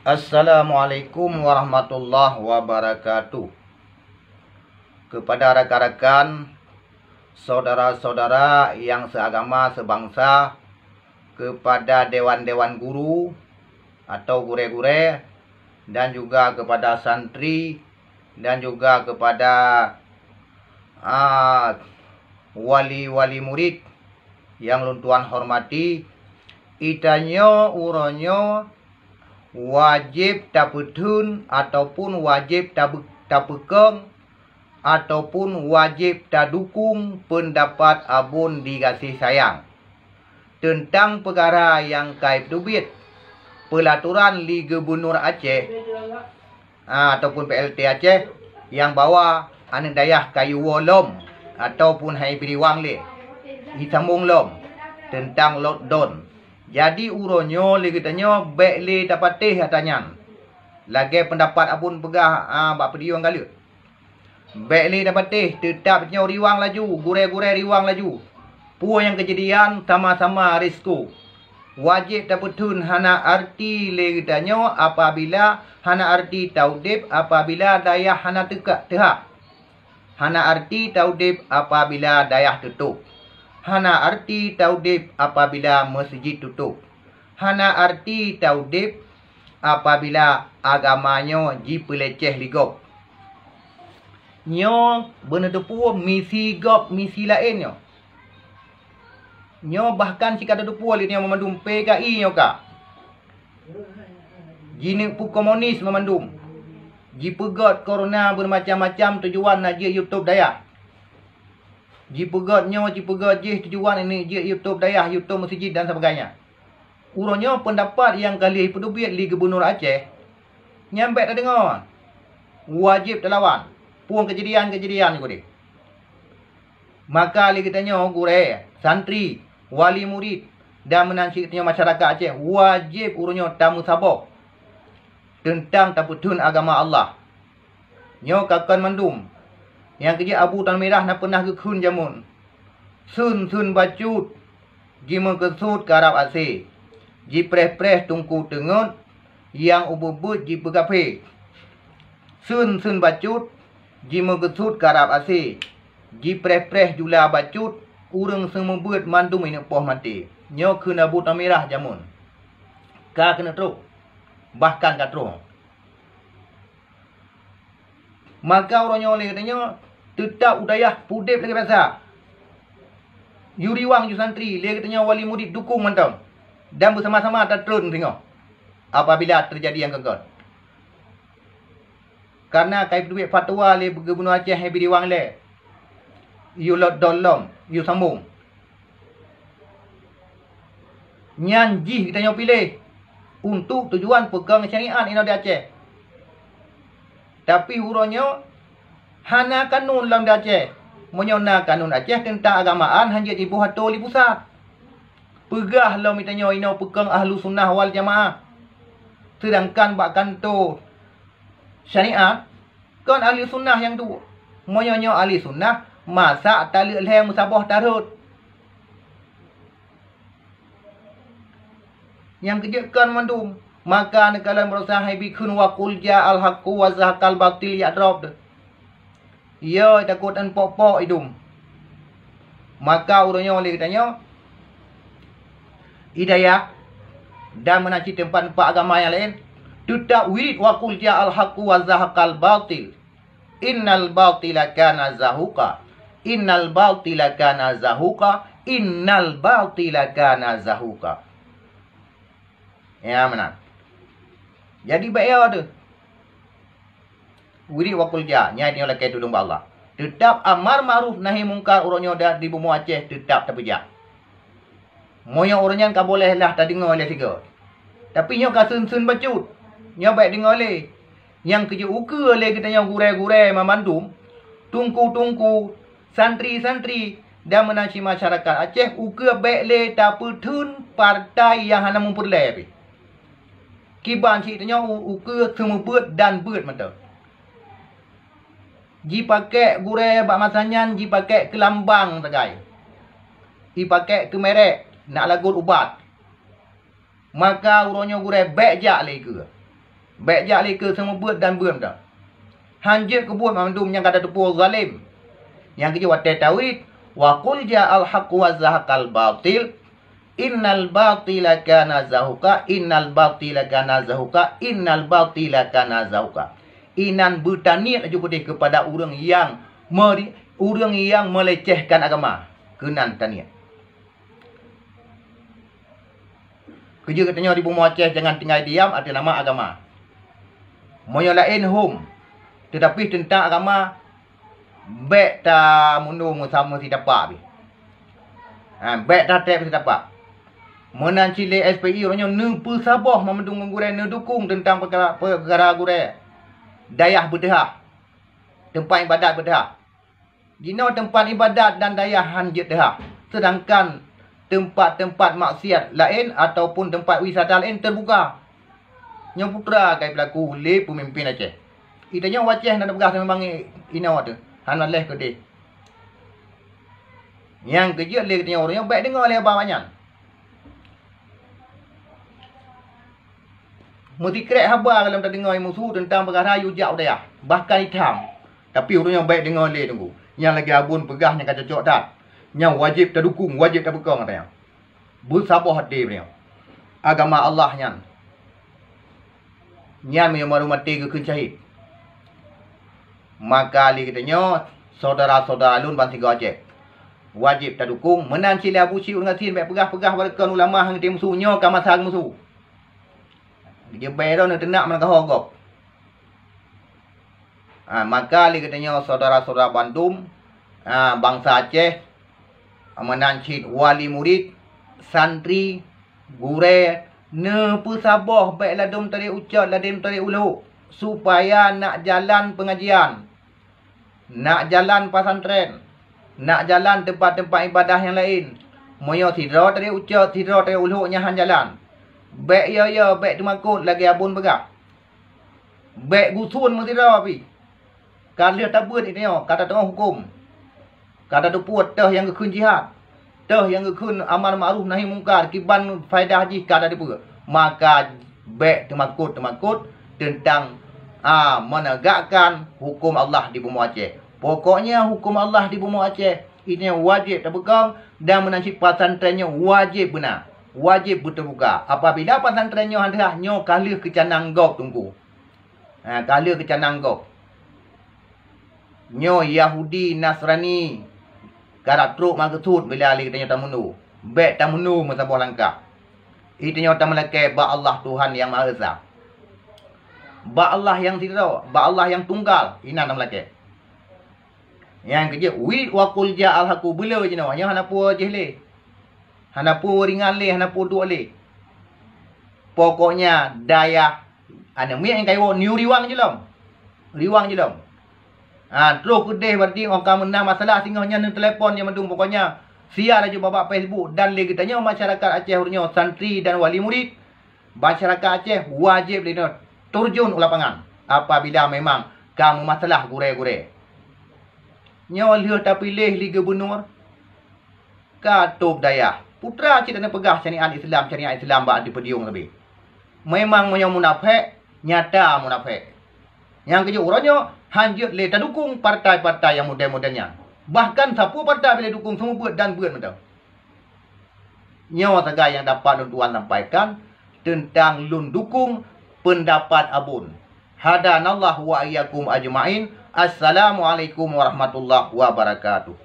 Assalamualaikum warahmatullahi wabarakatuh. Kepada rekan-rekan, saudara-saudara yang seagama, sebangsa, kepada dewan-dewan guru atau gure-gure, dan juga kepada santri, dan juga kepada wali-wali murid yang luntuan hormati, itanyo uronyo wajib taputun ataupun wajib tapekeng ataupun wajib tadukung pendapat abun dikasih sayang tentang perkara yang kait dubit pelaturan li Gubernur Aceh ataupun PLT Aceh yang bawa anak dayah kayu wolom ataupun hai piriwang le disambung lom tentang lockdown. Jadi uronyo li katanya baik li dapat teh katanya. Lagi pendapat abun pegah bak pediong kali. Baik li dapat teh tetapnya riwang laju, gure-gure riwang laju. Puan yang kejadian sama-sama risiko. Wajib dapatun hana arti li katanya apabila hana arti taudib apabila dayah hana tekak tehak. Hana arti taudib apabila dayah tutup. Hana arti taudib apabila masjid tutup. Hana arti taudib apabila agamanya dipeleceh ligop. Nyo benar depu misi gop misi lainnya. Nyo bahkan jika ada depu linya memandum PKI nyo ka. Jini pu komunis memandum. Jipegot corona bermacam-macam tujuan nak je YouTube daya. Jipegot tujuan ini je YouTube dayah, YouTube masjid dan sebagainya. Urunnya pendapat yang kali pedubit li Gubernur Aceh nyampe tak dengar. Wajib terlawan. Puang kejadian juga dia. Maka li katanya gure, santri, wali murid dan menansiknya masyarakat Aceh wajib urunnya tamu sabok tentang taputun agama Allah. Nyo kakan mandum. Yang kerja Abu Tan Merah nak pernah ke kun jamun. Sun bacut. Jima kesut ke Arab Asih. Ji preh tungku tengut. Yang ubut ji pegape. Sun bacut. Jima kesut ke Arab Asih. Ji preh jula bacut. Urang semua buat mandum ini poh mati. Nyo kena Abu Tan Merah jamun. Ka kena teruk. Bahkan ka teruk. Maka orangnya oleh katanya tetap udayah pudip lagi biasa. Yuri wang ju santri, dia katanya wali murid dukung mantap. Dan bersama-sama terun tengok. Apabila terjadi yang gagal. Karena kai duit fatwa le Gubernur Aceh habis diwang le. You lot dolom, you sambung. Nyanji katanya pilih untuk tujuan pegang syariat ino di Aceh. Tapi uronyo hana kanun lang Aceh. Menyona kanun Aceh tentang agamaan hanya ibu hatol di pusat. Pegah lo mitanya ino pegang ahlu sunnah wal jamaah. Sedangkan bak kanto syariat kan ahli sunnah yang tu. Menyonyo ahli sunnah masak tali leh musabah tarut. Yang kerjakan mandum. Maka nekalan berusaha bikun wa qul ja'al haqqu wa zahaqal batil ya'drab. Ya takut dan pok-pok hidung. Maka urutnya oleh katanya hidayah dan menaci tempat-tempat agama yang lain tetap wirid wa qul ja'al haqqu wa zahaqal batil. Innal batila kana zahuqa. Innal batila kana zahuqa. Innal batila kana zahuqa. Ya mana? Jadi bayar tu. Wiri wakul ja, nyai dia lakai tolong Allah. Tetap amar ma'ruf nahi mungkar urangnya dah di bumi Aceh tetap terpejak. Moyo urangnya ka boleh lah tak dengar oleh tiga. Tapi nyo ka sun bacut. Nyo baik dengar oleh. Yang kerja uka oleh katanya gure-gure memandum. Tungku santri dan menanci masyarakat Aceh uka baik le tak petun partai yang hana memperleh. Kiban cik tanya uka semua beut dan beut mata. Ji pakai gure bak masanyan, ji pakai kelambang tagai. Ji pakai kemerek nak lagut ubat. Maka urangnya gure bek jak lagi ke. Baik jak leka semua buat dan buat dah. Hanjit kebun mamdum yang kata tepur zalim. Yang kedua watai tawhid. Wa qul ja'al haqq wa zahaqal batil. Innal batila kana zahuqa. Innal batila kana zahuqa. Innal batila kana zahuqa. Inan bertaniat juga deh kepada orang yang melecehkan agama. Kenan taniat. Kerja katanya di Bumi Aceh jangan tinggal diam ada nama agama. Moyo lain hum. Tetapi tentang agama baik ta mundur sama si dapat. Baik ta tep si dapat. Menan cile SPI orangnya nempu sabah memendung gurai dukung tentang perkara gurai. Dayah berdehak. Tempat ibadat berdehak. Dino tempat ibadat dan dayah hanjit dehak. Sedangkan tempat-tempat maksiat lain ataupun tempat wisata lain terbuka. Yang putra kai pelaku le pemimpin Aceh. Itanya wajah nak bergas memang ina tu. Han leh ke dia. Yang kerja le katanya orang yang baik dengar le abang banyak. Mesti krek habar kalau tak dengar musuh tentang perkara yu jauh dia. Bahkan hitam. Tapi orang yang baik dengar le tunggu. Yang lagi abun pegahnya kata cocok tak. Yang wajib tak dukung, wajib tak bekong katanya. Bersabar hati beliau. Agama Allah nyan. Nyan menyamaru mati ke kencahit. Maka li katanya, saudara-saudara lun bangsa Aceh. Wajib tak dukung, menan cila buci dengan sin baik pegah-pegah barakan ulama hang tim musuhnya ka masa musuh. Dia bayar nak tenak mana kahogop. Maka li katanya saudara-saudara Bandung, bangsa Aceh menancit wali murid, santri, gure, ne pesabah baiklah dom tadi ucat, ladem tadi ulu supaya nak jalan pengajian, nak jalan pesantren, nak jalan tempat-tempat ibadah yang lain. Moyo tidra tadi ucat, tidra tadi ulu nyahan jalan. Baik ya, baik temakut lagi abun begah. Baik gusun mu tidra api. Kalau tak buat ini kata tengah hukum. Kata tu puat teh yang kekun jihad. Teh yang kekun amar ma'ruf nahi mungkar. Kiban faedah haji kata dia pun. Maka baik temakut tentang menegakkan hukum Allah di Bumi Aceh. Pokoknya hukum Allah di Bumi Aceh ini wajib terpegang dan menasib pesantrennya wajib benar. Wajib terbuka. Apabila pesantrennya hendak nyo kalir ke canang gok tunggu. Kalir ke canang gok. Nyo Yahudi Nasrani karak truk maksud bila ali katanya tamunu. Baik tamunu mesabah langkah. Itanya tamalake ba Allah Tuhan yang Maha Esa. Ba Allah yang tidak, ba Allah yang tunggal. Ina tamalake. Yang kerja wid wa qul ja'al haqu bela je no. Yang hanapu jehle. Hanapu ringan le, hanapu dua le. Pokoknya daya ana mi yang kaiwo new riwang je lom. Riwang je lom. Terus kedih berarti orang menang masalah singgahnya ni telefon yang mendung pokoknya siar aja babak Facebook dan lagi tanya masyarakat Aceh hurnya santri dan wali murid masyarakat Aceh wajib lino turjun ke lapangan apabila memang kamu masalah gure-gure nyo lihat tapi pilih liga benur katub daya putra cik dan pegah syariat Islam ba di pediung lebih memang moyo munafik nyata munafik yang kerja orangnya hanjut le tak dukung partai-partai yang model-modelnya. Bahkan siapa partai boleh dukung semua buat dan buat macam. Nyawa saga yang dapat Tuan sampaikan tentang lun dukung pendapat abun. Hadanallahu wa iyyakum ajma'in. Assalamualaikum warahmatullahi wabarakatuh.